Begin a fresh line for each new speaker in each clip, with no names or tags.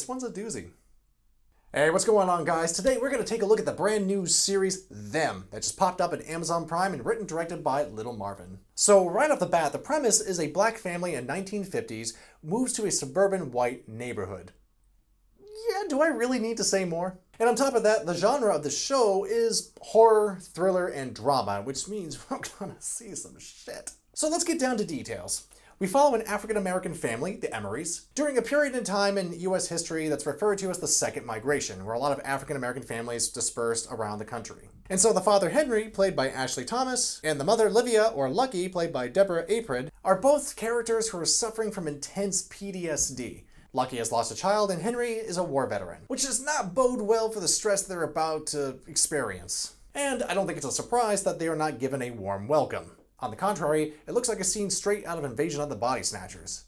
this one's a doozy. Hey, what's going on, guys? Today we're going to take a look at the brand new series, Them, that just popped up at Amazon Prime and written and directed by Little Marvin. So right off the bat, the premise is a black family in 1950s moves to a suburban white neighborhood. Yeah, do I really need to say more? And on top of that, the genre of the show is horror, thriller, and drama, which means we're gonna see some shit. So let's get down to details. We follow an African-American family, the Emorys, during a period in time in U.S. history that's referred to as the Second Migration, where a lot of African-American families dispersed around the country. And so the father, Henry, played by Ashley Thomas, and the mother, Livia, or Lucky, played by Deborah Aprid, are both characters who are suffering from intense PTSD. Lucky has lost a child, and Henry is a war veteran, which does not bode well for the stress they're about to experience. And I don't think it's a surprise that they are not given a warm welcome. On the contrary, it looks like a scene straight out of Invasion of the Body Snatchers.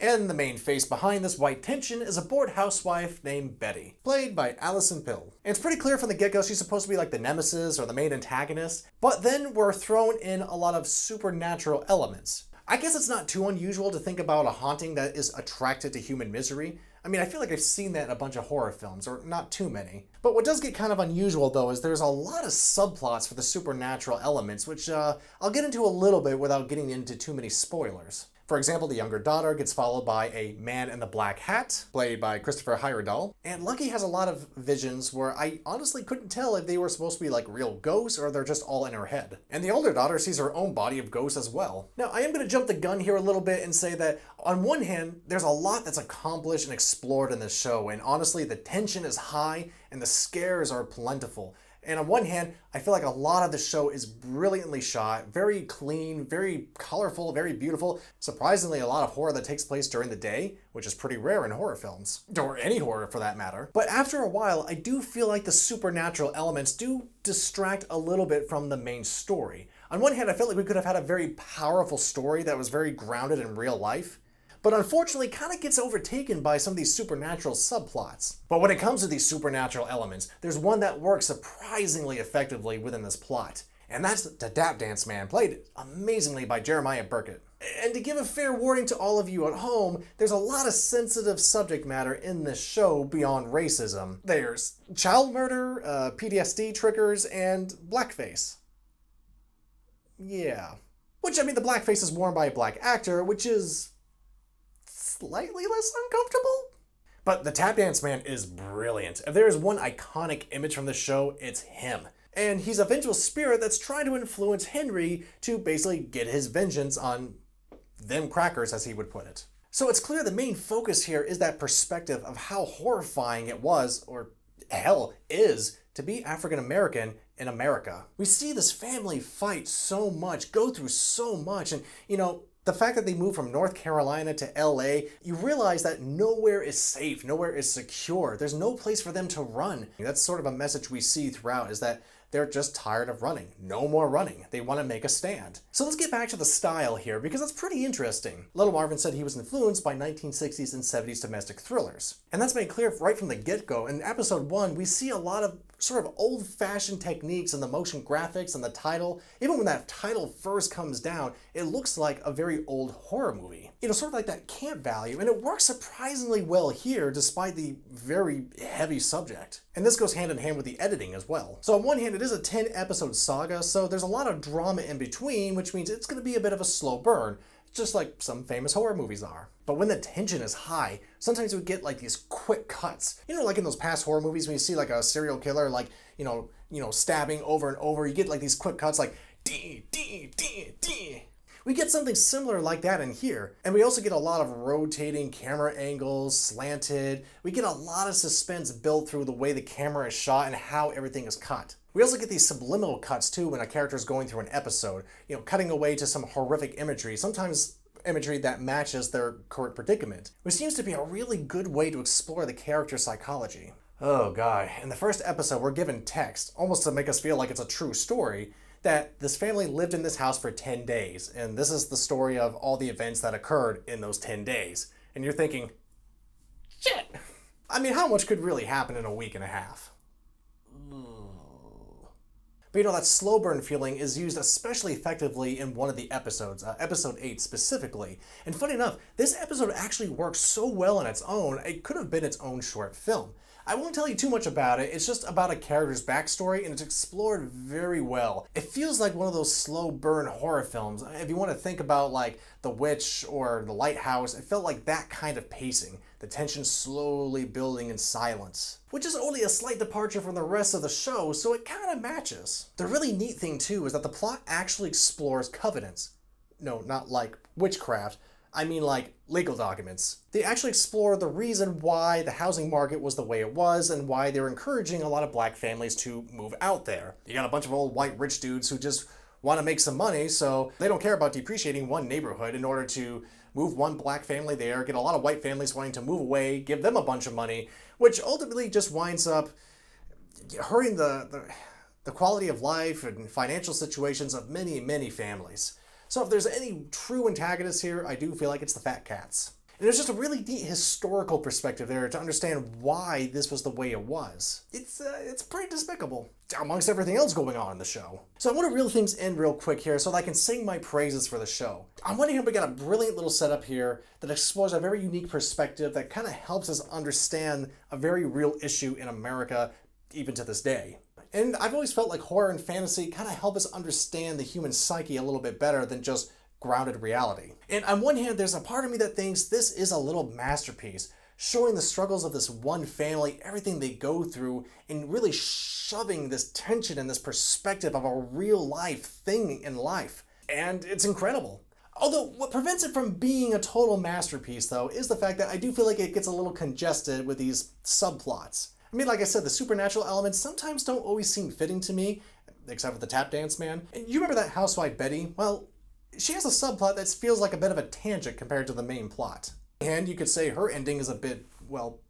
And the main face behind this white tension is a bored housewife named Betty, played by Allison Pill. And it's pretty clear from the get-go she's supposed to be like the nemesis or the main antagonist, but then we're thrown in a lot of supernatural elements. I guess it's not too unusual to think about a haunting that is attracted to human misery. I mean, I feel like I've seen that in a bunch of horror films, or not too many. But what does get kind of unusual, though, is there's a lot of subplots for the supernatural elements, which I'll get into a little bit without getting into too many spoilers. For example, the younger daughter gets followed by a man in the black hat, played by Christopher Heyerdahl. And Lucky has a lot of visions where I honestly couldn't tell if they were supposed to be like real ghosts or they're just all in her head. And the older daughter sees her own body of ghosts as well. Now, I am going to jump the gun here a little bit and say that on one hand, there's a lot that's accomplished and explored in this show. And honestly, the tension is high and the scares are plentiful. And on one hand, I feel like a lot of the show is brilliantly shot, very clean, very colorful, very beautiful. Surprisingly, a lot of horror that takes place during the day, which is pretty rare in horror films, or any horror for that matter. But after a while, I do feel like the supernatural elements do distract a little bit from the main story. On one hand, I felt like we could have had a very powerful story that was very grounded in real life, but unfortunately kind of gets overtaken by some of these supernatural subplots. But when it comes to these supernatural elements, there's one that works surprisingly effectively within this plot. And that's the Tap Dance Man, played amazingly by Jeremiah Burkett. And to give a fair warning to all of you at home, there's a lot of sensitive subject matter in this show beyond racism. There's child murder, PTSD triggers, and blackface. Yeah. Which, I mean, the blackface is worn by a black actor, which is slightly less uncomfortable. But the Tap Dance Man is brilliant. If there is one iconic image from the show, it's him. And he's a vengeful spirit that's trying to influence Henry to basically get his vengeance on them crackers, as he would put it. So it's clear the main focus here is that perspective of how horrifying it was, or hell is, to be African American in America. We see this family fight so much, go through so much, and you know, the fact that they moved from North Carolina to LA, you realize that nowhere is safe, nowhere is secure. There's no place for them to run. That's sort of a message we see throughout, is that they're just tired of running. No more running. They want to make a stand. So let's get back to the style here, because it's pretty interesting. Little Marvin said he was influenced by 1960s and 70s domestic thrillers. And that's made clear right from the get-go. In episode 1, we see a lot of sort of old-fashioned techniques in the motion graphics and the title. Even when that title first comes down, it looks like a very old horror movie. You know, sort of like that camp value, and it works surprisingly well here despite the very heavy subject. And this goes hand in hand with the editing as well. So on one hand, it is a 10-episode saga, so there's a lot of drama in between, which means it's going to be a bit of a slow burn, just like some famous horror movies are. But when the tension is high, sometimes we get like these quick cuts. You know, like in those past horror movies when you see like a serial killer, like, you know, stabbing over and over, you get like these quick cuts like dee, dee, dee, dee. We get something similar like that in here. And we also get a lot of rotating camera angles, slanted. We get a lot of suspense built through the way the camera is shot and how everything is cut. We also get these subliminal cuts too when a character is going through an episode, you know, cutting away to some horrific imagery, sometimes imagery that matches their current predicament, which seems to be a really good way to explore the character's psychology. Oh god, in the first episode we're given text, almost to make us feel like it's a true story, that this family lived in this house for 10 days, and this is the story of all the events that occurred in those 10 days. And you're thinking, shit! I mean, how much could really happen in a week and a half? But But you know, that slow burn feeling is used especially effectively in one of the episodes, episode 8 specifically. And funny enough, this episode actually works so well on its own, it could have been its own short film. I won't tell you too much about it, it's just about a character's backstory and it's explored very well. It feels like one of those slow burn horror films. If you want to think about like The Witch or The Lighthouse, it felt like that kind of pacing. The tension slowly building in silence. Which is only a slight departure from the rest of the show, so it kind of matches. The really neat thing too is that the plot actually explores covenants. No, not like witchcraft. I mean like legal documents. They actually explore the reason why the housing market was the way it was and why they're encouraging a lot of black families to move out there. You got a bunch of old white rich dudes who just want to make some money, so they don't care about depreciating one neighborhood in order to move one black family there, get a lot of white families wanting to move away, give them a bunch of money, which ultimately just winds up hurting the quality of life and financial situations of many, many families. So if there's any true antagonist here, I do feel like it's the fat cats. And there's just a really neat historical perspective there to understand why this was the way it was. It's pretty despicable, amongst everything else going on in the show. So I want to reel things in real quick here so that I can sing my praises for the show. On one hand, we got a brilliant little setup here that explores a very unique perspective that kind of helps us understand a very real issue in America, even to this day. And I've always felt like horror and fantasy kind of help us understand the human psyche a little bit better than just grounded reality. And on one hand, there's a part of me that thinks this is a little masterpiece, showing the struggles of this one family, everything they go through, and really shoving this tension and this perspective of a real life thing in life. And it's incredible. Although what prevents it from being a total masterpiece, though, is the fact that I do feel like it gets a little congested with these subplots. I mean, like I said, the supernatural elements sometimes don't always seem fitting to me, except for the tap dance man. And you remember that housewife Betty? Well, she has a subplot that feels like a bit of a tangent compared to the main plot. And you could say her ending is a bit, well,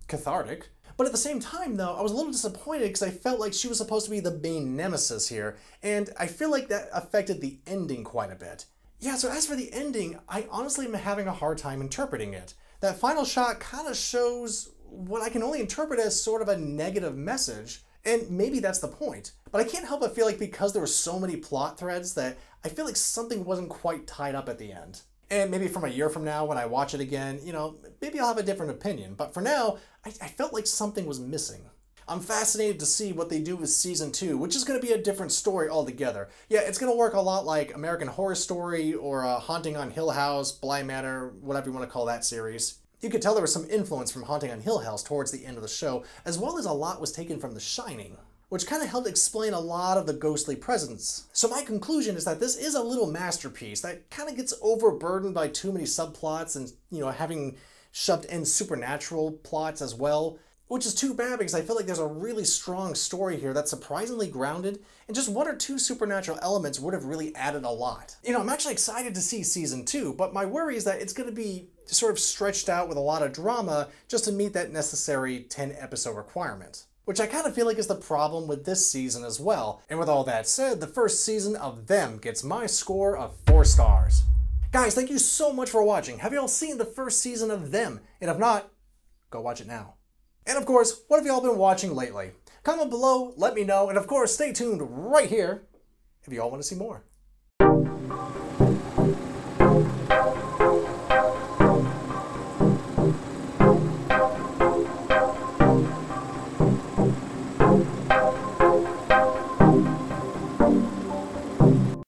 cathartic. But at the same time, though, I was a little disappointed because I felt like she was supposed to be the main nemesis here, and I feel like that affected the ending quite a bit. Yeah, so as for the ending, I honestly am having a hard time interpreting it. That final shot kind of shows what I can only interpret as sort of a negative message, and maybe that's the point. But I can't help but feel like because there were so many plot threads that I feel like something wasn't quite tied up at the end. And maybe from a year from now when I watch it again, you know, maybe I'll have a different opinion. But for now, I felt like something was missing. I'm fascinated to see what they do with season 2, which is going to be a different story altogether. Yeah, it's going to work a lot like American Horror Story or Haunting on Hill House, Bly Manor, whatever you want to call that series. You could tell there was some influence from Haunting on Hill House towards the end of the show, as well as a lot was taken from The Shining, which kind of helped explain a lot of the ghostly presence. So my conclusion is that this is a little masterpiece that kind of gets overburdened by too many subplots and, you know, having shoved in supernatural plots as well, which is too bad because I feel like there's a really strong story here that's surprisingly grounded, and just one or two supernatural elements would have really added a lot. You know, I'm actually excited to see season 2, but my worry is that it's going to be sort of stretched out with a lot of drama just to meet that necessary 10-episode requirement, which I kind of feel like is the problem with this season as well. And with all that said, the first season of Them gets my score of 4 stars. Guys, thank you so much for watching. Have you all seen the first season of Them? And if not, go watch it now. And of course, what have y'all been watching lately? Comment below, let me know, and of course, stay tuned right here if you all want to see more.